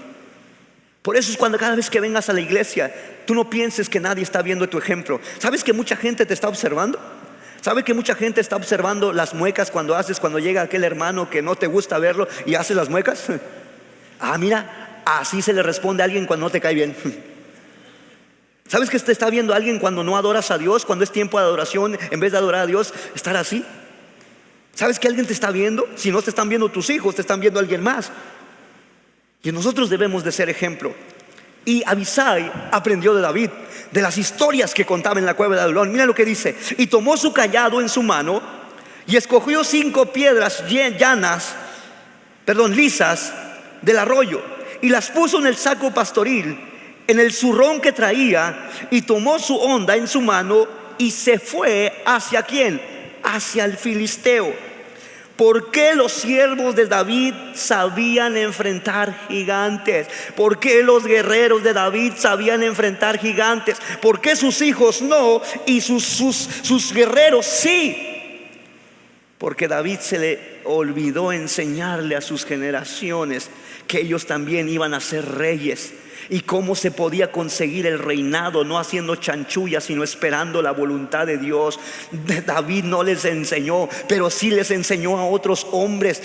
Por eso es cuando cada vez que vengas a la iglesia, tú no pienses que nadie está viendo tu ejemplo. ¿Sabes que mucha gente te está observando? ¿Sabe que mucha gente está observando las muecas cuando llega aquel hermano que no te gusta verlo y hace las muecas? Ah, mira, así se le responde a alguien cuando no te cae bien. ¿Sabes que te está viendo alguien cuando no adoras a Dios? Cuando es tiempo de adoración, en vez de adorar a Dios, estar así. ¿Sabes que alguien te está viendo? Si no te están viendo tus hijos, te están viendo alguien más. Y nosotros debemos de ser ejemplo. Y Abisai aprendió de David, de las historias que contaba en la cueva de Adulón. Mira lo que dice: y tomó su cayado en su mano y escogió 5 piedras lisas del arroyo, y las puso en el saco pastoril, en el zurrón que traía, y tomó su honda en su mano y se fue. ¿Hacia quién? Hacia el filisteo. ¿Por qué los siervos de David sabían enfrentar gigantes? ¿Por qué los guerreros de David sabían enfrentar gigantes? ¿Por qué sus hijos no y sus guerreros sí? Porque David se le olvidó enseñarle a sus generaciones que ellos también iban a ser reyes. Y cómo se podía conseguir el reinado, no haciendo chanchullas, sino esperando la voluntad de Dios. David no les enseñó, pero sí les enseñó a otros hombres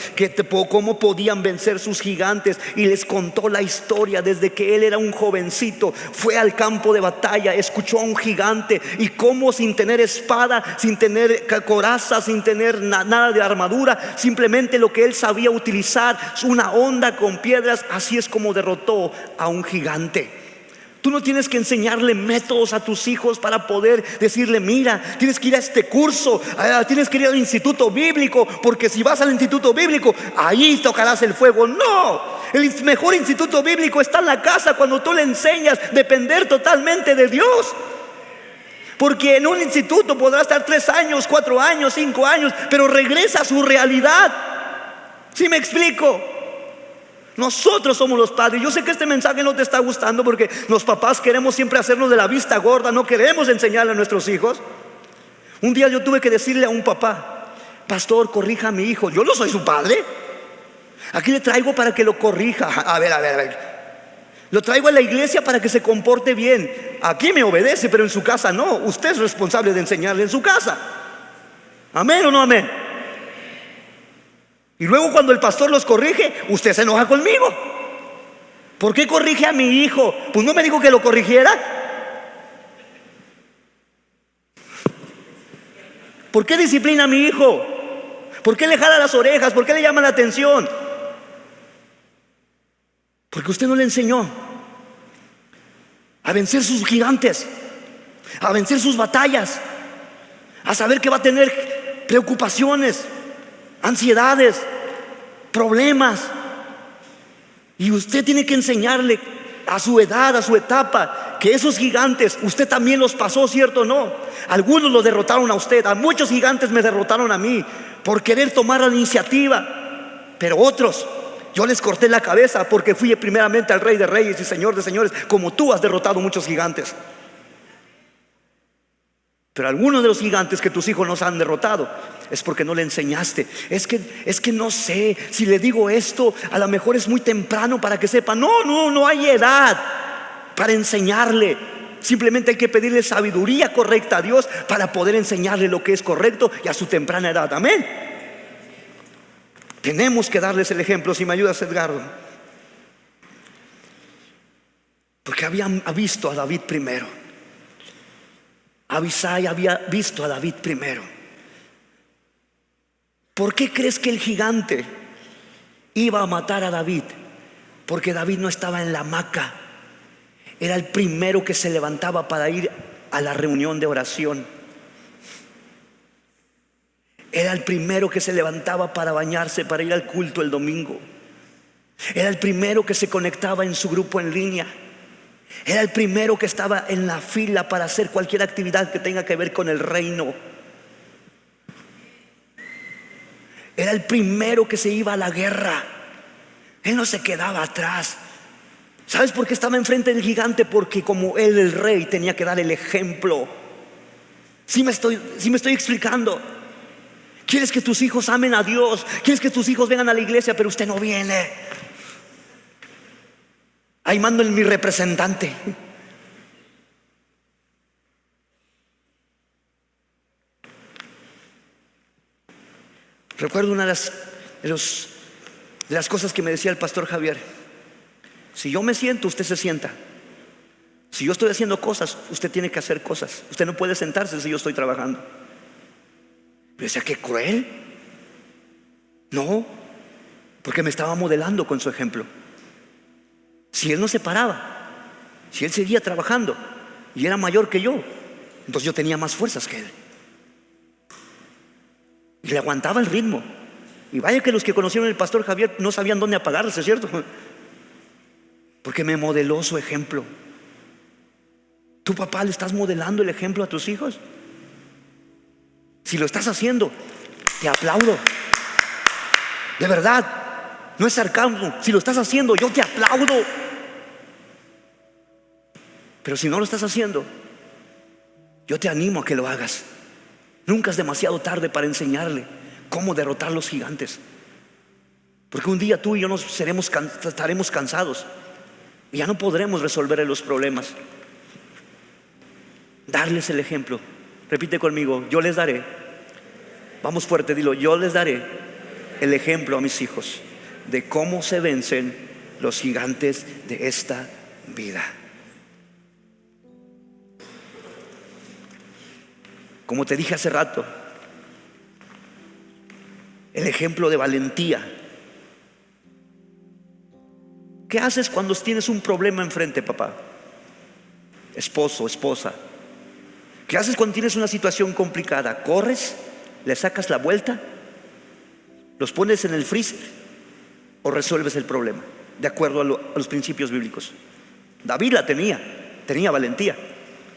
cómo podían vencer sus gigantes. Y les contó la historia desde que él era un jovencito. Fue al campo de batalla, escuchó a un gigante, y cómo sin tener espada, sin tener coraza, sin tener nada de armadura, simplemente lo que él sabía utilizar, una honda con piedras, así es como derrotó a un gigante. Tú no tienes que enseñarle métodos a tus hijos para poder decirle: mira, tienes que ir a este curso, tienes que ir al instituto bíblico, porque si vas al instituto bíblico, ahí tocarás el fuego. No, el mejor instituto bíblico está en la casa, cuando tú le enseñas a depender totalmente de Dios. Porque en un instituto podrá estar 3 años, 4 años, 5 años, pero regresa a su realidad. ¿Sí me explico? Nosotros somos los padres. Yo sé que este mensaje no te está gustando, porque los papás queremos siempre hacernos de la vista gorda, no queremos enseñarle a nuestros hijos. Un día yo tuve que decirle a un papá: pastor, corrija a mi hijo. Yo no soy su padre. Aquí le traigo para que lo corrija. A ver. Lo traigo a la iglesia para que se comporte bien. Aquí me obedece, pero en su casa no. Usted es responsable de enseñarle en su casa. ¿Amén o no amén? Y luego cuando el pastor los corrige, usted se enoja conmigo. ¿Por qué corrige a mi hijo? Pues no me dijo que lo corrigiera. ¿Por qué disciplina a mi hijo? ¿Por qué le jala las orejas? ¿Por qué le llama la atención? Porque usted no le enseñó a vencer sus gigantes, a vencer sus batallas, a saber que va a tener preocupaciones, ansiedades, problemas. Y usted tiene que enseñarle a su edad, a su etapa, que esos gigantes usted también los pasó, ¿cierto o no? Algunos los derrotaron a usted, a muchos gigantes me derrotaron a mí por querer tomar la iniciativa. Pero otros, yo les corté la cabeza, porque fui primeramente al Rey de Reyes y Señor de Señores, como tú has derrotado muchos gigantes. Pero algunos de los gigantes que tus hijos nos han derrotado es porque no le enseñaste. Es que no sé, si le digo esto, a lo mejor es muy temprano para que sepa. No hay edad para enseñarle. Simplemente hay que pedirle sabiduría correcta a Dios para poder enseñarle lo que es correcto, y a su temprana edad. Amén. Tenemos que darles el ejemplo. Si me ayudas, Edgardo. Porque habían visto a David primero. Abisai había visto a David primero. ¿Por qué crees que el gigante iba a matar a David? Porque David no estaba en la hamaca. Era el primero que se levantaba para ir a la reunión de oración. Era el primero que se levantaba para bañarse, para ir al culto el domingo. Era el primero que se conectaba en su grupo en línea. Era el primero que estaba en la fila para hacer cualquier actividad que tenga que ver con el reino. Era el primero que se iba a la guerra. Él no se quedaba atrás. ¿Sabes por qué estaba enfrente del gigante? Porque como él, el rey, tenía que dar el ejemplo. ¿Sí me estoy explicando? Quieres que tus hijos amen a Dios, quieres que tus hijos vengan a la iglesia, pero usted no viene. Ahí mando en mi representante. Recuerdo una de las cosas que me decía el pastor Javier: si yo me siento, usted se sienta. Si yo estoy haciendo cosas, usted tiene que hacer cosas. Usted no puede sentarse si yo estoy trabajando. Yo decía, qué cruel. No, porque me estaba modelando con su ejemplo. Si él no se paraba, si él seguía trabajando y era mayor que yo, entonces yo tenía más fuerzas que él. Y le aguantaba el ritmo. Y vaya que los que conocieron al pastor Javier no sabían dónde apagarse, ¿cierto? Porque me modeló su ejemplo. ¿Tu papá le estás modelando el ejemplo a tus hijos? Si lo estás haciendo, te aplaudo. De verdad, no es sarcasmo. Si lo estás haciendo, yo te aplaudo. Pero si no lo estás haciendo, yo te animo a que lo hagas. Nunca es demasiado tarde para enseñarle cómo derrotar los gigantes. Porque un día tú y yo estaremos cansados y ya no podremos resolver los problemas. Darles el ejemplo. Repite conmigo: yo les daré. Vamos fuerte, dilo: yo les daré el ejemplo a mis hijos de cómo se vencen los gigantes de esta vida. Como te dije hace rato, el ejemplo de valentía. ¿Qué haces cuando tienes un problema enfrente, papá? Esposo, esposa. ¿Qué haces cuando tienes una situación complicada? ¿Corres? ¿Le sacas la vuelta? ¿Los pones en el freezer? ¿O resuelves el problema de acuerdo a los principios bíblicos? David la tenía valentía,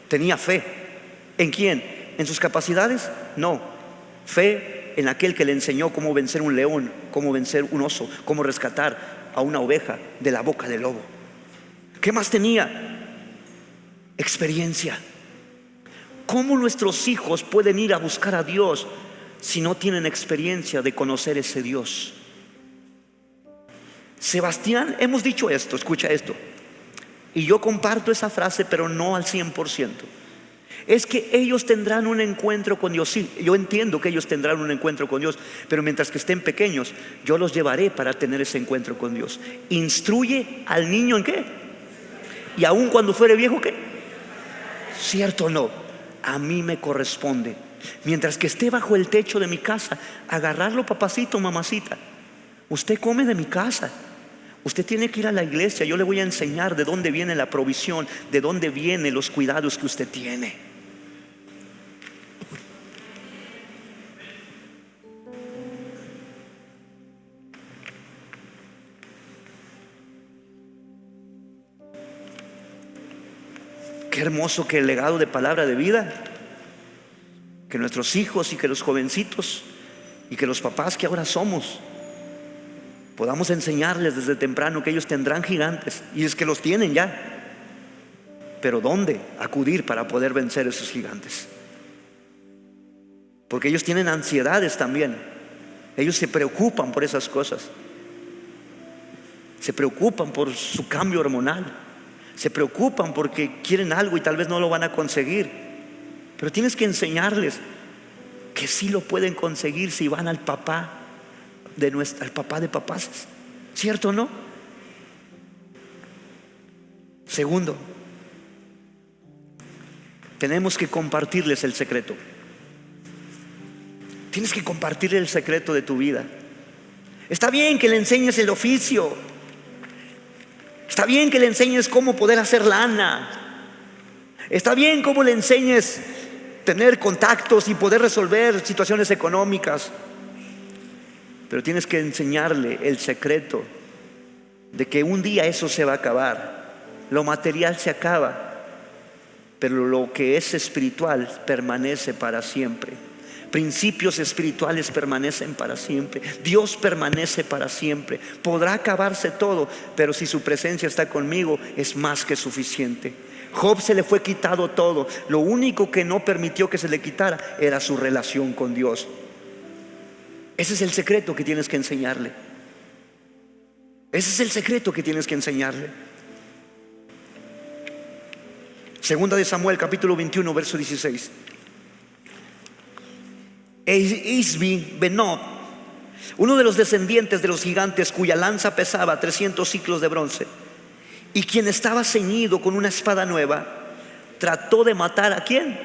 tenía fe. ¿En quién? ¿En sus capacidades? No. Fe en aquel que le enseñó cómo vencer un león, cómo vencer un oso, cómo rescatar a una oveja de la boca del lobo. ¿Qué más tenía? Experiencia. ¿Cómo nuestros hijos pueden ir a buscar a Dios si no tienen experiencia de conocer ese Dios? Sebastián, hemos dicho esto, escucha esto, y yo comparto esa frase, pero no al 100%. Es que ellos tendrán un encuentro con Dios. Sí, yo entiendo que ellos tendrán un encuentro con Dios, pero mientras que estén pequeños, yo los llevaré para tener ese encuentro con Dios. Instruye al niño ¿en qué? Y aun cuando fuere viejo, ¿qué? ¿Cierto o no? A mí me corresponde, mientras que esté bajo el techo de mi casa, agarrarlo: papacito, mamacita, usted come de mi casa. Usted tiene que ir a la iglesia. Yo le voy a enseñar de dónde viene la provisión, de dónde vienen los cuidados que usted tiene. Qué hermoso que el legado de palabra de vida, que nuestros hijos y que los jovencitos y que los papás que ahora somos podamos enseñarles desde temprano que ellos tendrán gigantes, y es que los tienen ya, pero ¿dónde acudir para poder vencer esos gigantes? Porque ellos tienen ansiedades también. Ellos se preocupan por esas cosas, se preocupan por su cambio hormonal, se preocupan porque quieren algo y tal vez no lo van a conseguir. Pero tienes que enseñarles que sí lo pueden conseguir si van al papá al papá de papás. ¿Cierto o no? Segundo, tenemos que compartirles el secreto. Tienes que compartir el secreto de tu vida. Está bien que le enseñes el oficio, está bien que le enseñes cómo poder hacer lana, está bien cómo le enseñes tener contactos y poder resolver situaciones económicas, pero tienes que enseñarle el secreto de que un día eso se va a acabar. Lo material se acaba, pero lo que es espiritual permanece para siempre. Principios espirituales permanecen para siempre. Dios permanece para siempre. Podrá acabarse todo, pero si su presencia está conmigo, es más que suficiente. Job se le fue quitado todo. Lo único que no permitió que se le quitara era su relación con Dios. Ese es el secreto que tienes que enseñarle. Ese es el secreto que tienes que enseñarle. Segunda de Samuel, capítulo 21, verso 16. Isbi Benob, uno de los descendientes de los gigantes, cuya lanza pesaba 300 ciclos de bronce, y quien estaba ceñido con una espada nueva, trató de matar ¿a quién?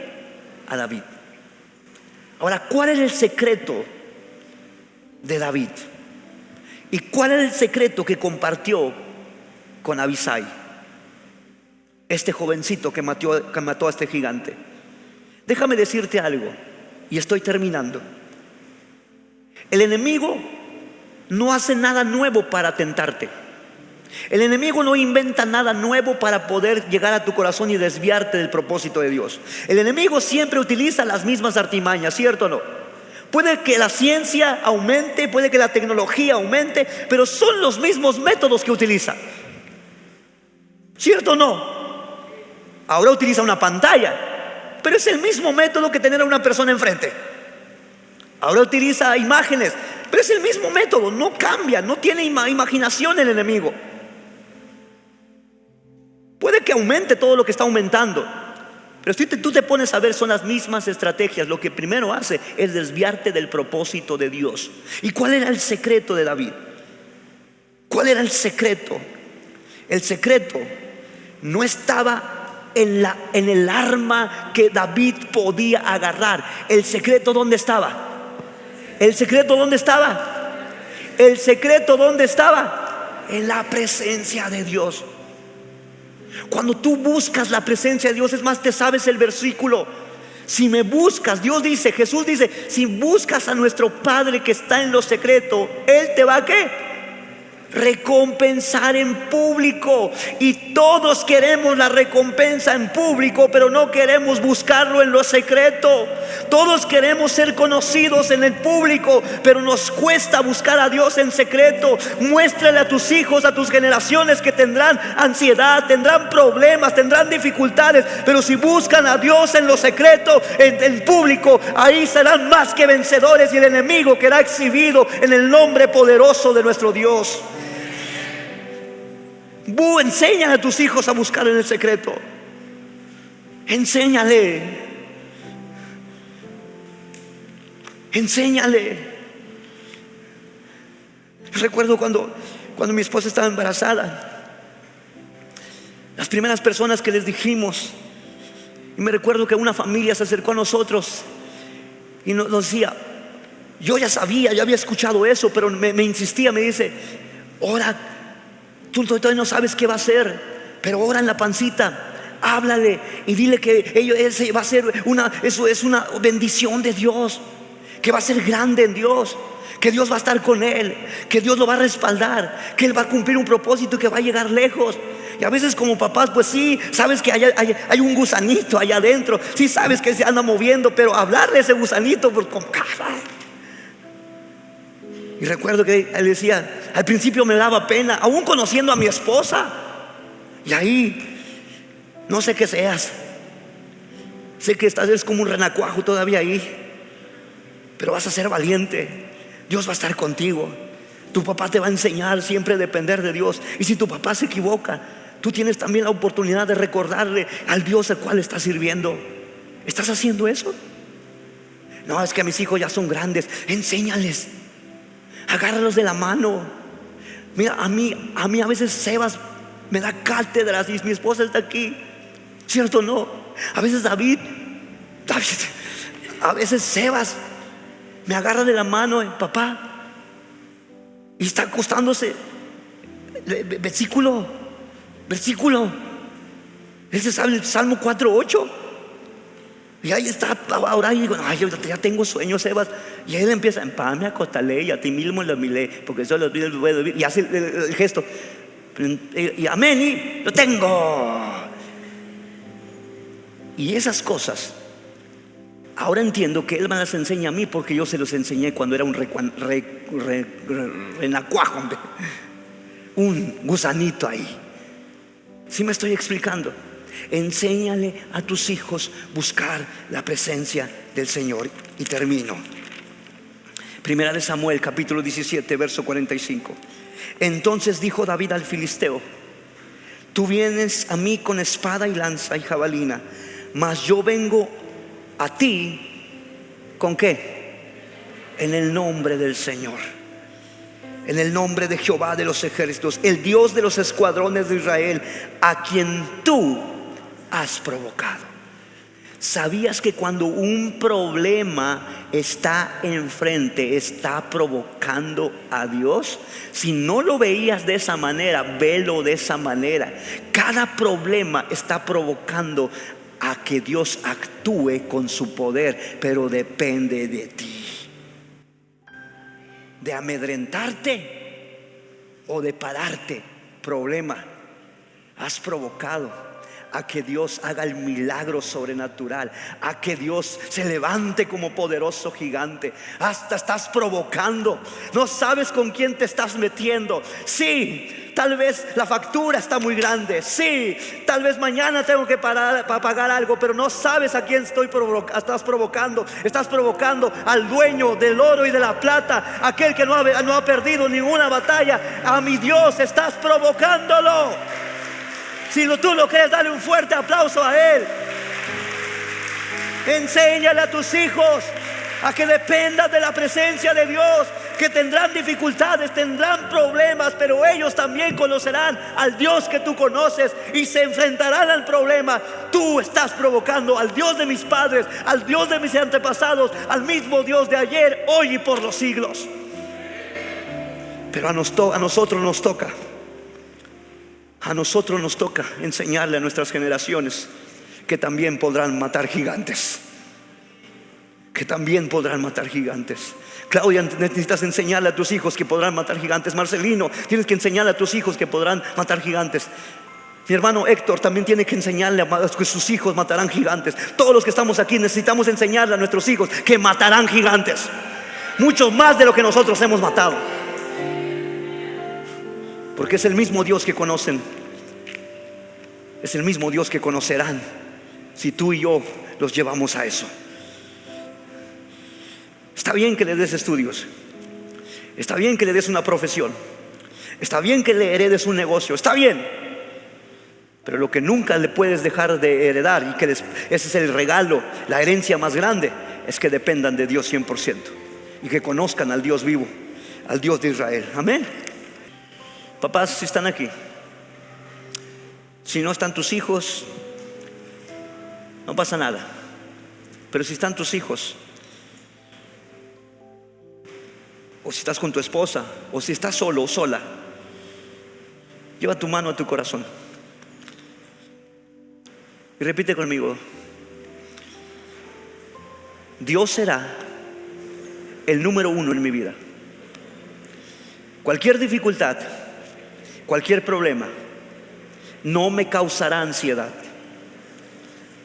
A David. Ahora, ¿cuál era el secreto de David? ¿Y cuál era el secreto que compartió con Abisai, este jovencito que mató a este gigante? Déjame decirte algo, y estoy terminando. El enemigo no hace nada nuevo para tentarte. El enemigo no inventa nada nuevo para poder llegar a tu corazón y desviarte del propósito de Dios. El enemigo siempre utiliza las mismas artimañas, ¿cierto o no? Puede que la ciencia aumente, puede que la tecnología aumente, pero son los mismos métodos que utiliza, ¿cierto o no? Ahora utiliza una pantalla, pero es el mismo método que tener a una persona enfrente. Ahora utiliza imágenes, pero es el mismo método, no cambia, no tiene imaginación el enemigo. Puede que aumente todo lo que está aumentando, pero si tú te pones a ver, son las mismas estrategias. Lo que primero hace es desviarte del propósito de Dios. ¿Y cuál era el secreto de David? ¿Cuál era el secreto? El secreto no estaba en el arma que David podía agarrar. El secreto, ¿dónde estaba? El secreto, ¿dónde estaba? El secreto, ¿dónde estaba? En la presencia de Dios. Cuando tú buscas la presencia de Dios, es más, te sabes el versículo. Si me buscas, Dios dice, Jesús dice, si buscas a nuestro Padre que está en lo secreto, Él te va a ¿qué? Recompensar en público. Y todos queremos la recompensa en público, pero no queremos buscarlo en lo secreto. Todos queremos ser conocidos en el público, pero nos cuesta buscar a Dios en secreto. Muéstrale a tus hijos, a tus generaciones, que tendrán ansiedad, tendrán problemas, tendrán dificultades, pero si buscan a Dios en lo secreto, en el público, ahí serán más que vencedores, y el enemigo quedará exhibido en el nombre poderoso de nuestro Dios. Enséñale a tus hijos a buscar en el secreto. Enséñale. Recuerdo cuando mi esposa estaba embarazada, las primeras personas que les dijimos, y me recuerdo que una familia se acercó a nosotros y nos decía, yo ya sabía, ya había escuchado eso, pero me insistía, me dice, ora. Tú todavía no sabes qué va a hacer, pero ora en la pancita, háblale y dile que ese va a ser eso es una bendición de Dios, que va a ser grande en Dios, que Dios va a estar con él, que Dios lo va a respaldar, que él va a cumplir un propósito, que va a llegar lejos. Y a veces como papás, pues sí, sabes que hay un gusanito allá adentro, sí sabes que se anda moviendo, pero hablarle a ese gusanito, pues como Y recuerdo que él decía, al principio me daba pena, aún conociendo a mi esposa. Y ahí, no sé qué seas, sé que estás como un renacuajo todavía ahí, pero vas a ser valiente. Dios va a estar contigo. Tu papá te va a enseñar siempre a depender de Dios. Y si tu papá se equivoca, tú tienes también la oportunidad de recordarle al Dios al cual estás sirviendo. ¿Estás haciendo eso? No, es que mis hijos ya son grandes. Enséñales. Agárralos de la mano. Mira, a mí a veces Sebas me da cátedras y mi esposa está aquí, ¿cierto o no? A veces David, a veces Sebas me agarra de la mano, papá, y está acostándose. Versículo. Él se sabe el Salmo 4:8. Y ahí está ahora y digo, ay, yo ya tengo sueños, Sebas. Y él empieza, en paz me acostaré y a ti mismo lo miré, porque solo voy a vivir. Y hace el gesto. Y amén, y lo tengo. Y esas cosas, ahora entiendo que él me las enseña a mí, porque yo se los enseñé cuando era un renacuajo, un gusanito ahí. ¿Sí me estoy explicando? Enséñale a tus hijos buscar la presencia del Señor. Y termino. Primera de Samuel, capítulo 17, verso 45. Entonces dijo David al filisteo: tú vienes a mí con espada y lanza y jabalina, mas yo vengo a ti ¿con qué? En el nombre del Señor, en el nombre de Jehová de los ejércitos, el Dios de los escuadrones de Israel, a quien tú has provocado. ¿Sabías que cuando un problema está enfrente, está provocando a Dios? Si no lo veías de esa manera, velo de esa manera. Cada problema está provocando a que Dios actúe con su poder, pero depende de ti. De amedrentarte o de pararte. Problema, has provocado a que Dios haga el milagro sobrenatural, a que Dios se levante como poderoso gigante. Hasta estás provocando. No sabes con quién te estás metiendo. Sí, tal vez la factura está muy grande. Sí, tal vez mañana tengo que parar para pagar algo, pero no sabes a quién estás provocando. Estás provocando al dueño del oro y de la plata, aquel que no ha perdido ninguna batalla. A mi Dios estás provocándolo. Si tú lo crees, dale un fuerte aplauso a Él. Enséñale a tus hijos a que dependan de la presencia de Dios, que tendrán dificultades, tendrán problemas, pero ellos también conocerán al Dios que tú conoces y se enfrentarán al problema. Tú estás provocando al Dios de mis padres, al Dios de mis antepasados, al mismo Dios de ayer, hoy y por los siglos. Pero a nosotros nos toca. A nosotros nos toca enseñarle a nuestras generaciones que también podrán matar gigantes. Que también podrán matar gigantes. Claudia, necesitas enseñarle a tus hijos que podrán matar gigantes. Marcelino, tienes que enseñarle a tus hijos que podrán matar gigantes. Mi hermano Héctor también tiene que enseñarle a que sus hijos matarán gigantes. Todos los que estamos aquí necesitamos enseñarle a nuestros hijos que matarán gigantes. Muchos más de lo que nosotros hemos matado. Porque es el mismo Dios que conocen. Es el mismo Dios que conocerán si tú y yo los llevamos a eso. Está bien que le des estudios. Está bien que le des una profesión. Está bien que le heredes un negocio. Está bien. Pero lo que nunca le puedes dejar de heredar, y que ese es el regalo, la herencia más grande, es que dependan de Dios 100% y que conozcan al Dios vivo, al Dios de Israel. Amén. Papás, si están aquí, si no están tus hijos, no pasa nada. Pero si están tus hijos, o si estás con tu esposa, o si estás solo o sola, lleva tu mano a tu corazón y repite conmigo: Dios será el número uno en mi vida. Cualquier dificultad, cualquier problema no me causará ansiedad,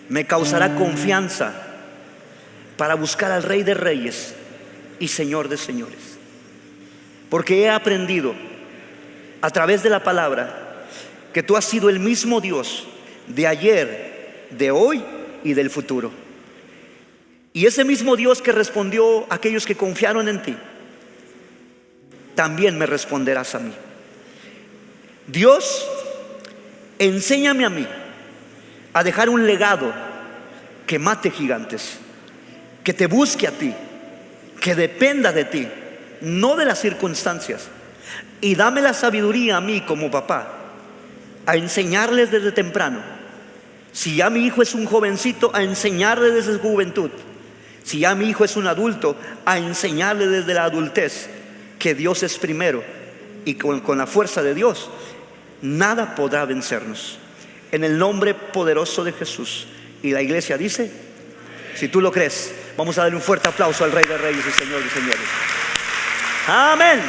me causará confianza para buscar al Rey de Reyes y Señor de Señores. Porque he aprendido a través de la palabra que tú has sido el mismo Dios de ayer, de hoy y del futuro. Y ese mismo Dios que respondió a aquellos que confiaron en ti, también me responderás a mí. Dios, enséñame a mí a dejar un legado que mate gigantes, que te busque a ti, que dependa de ti, no de las circunstancias. Y dame la sabiduría a mí como papá a enseñarles desde temprano. Si ya mi hijo es un jovencito, a enseñarle desde su juventud. Si ya mi hijo es un adulto, a enseñarle desde la adultez que Dios es primero, y con la fuerza de Dios nada podrá vencernos. En el nombre poderoso de Jesús. Y la iglesia dice, si tú lo crees, vamos a darle un fuerte aplauso al Rey de Reyes y Señor de Señores. Amén.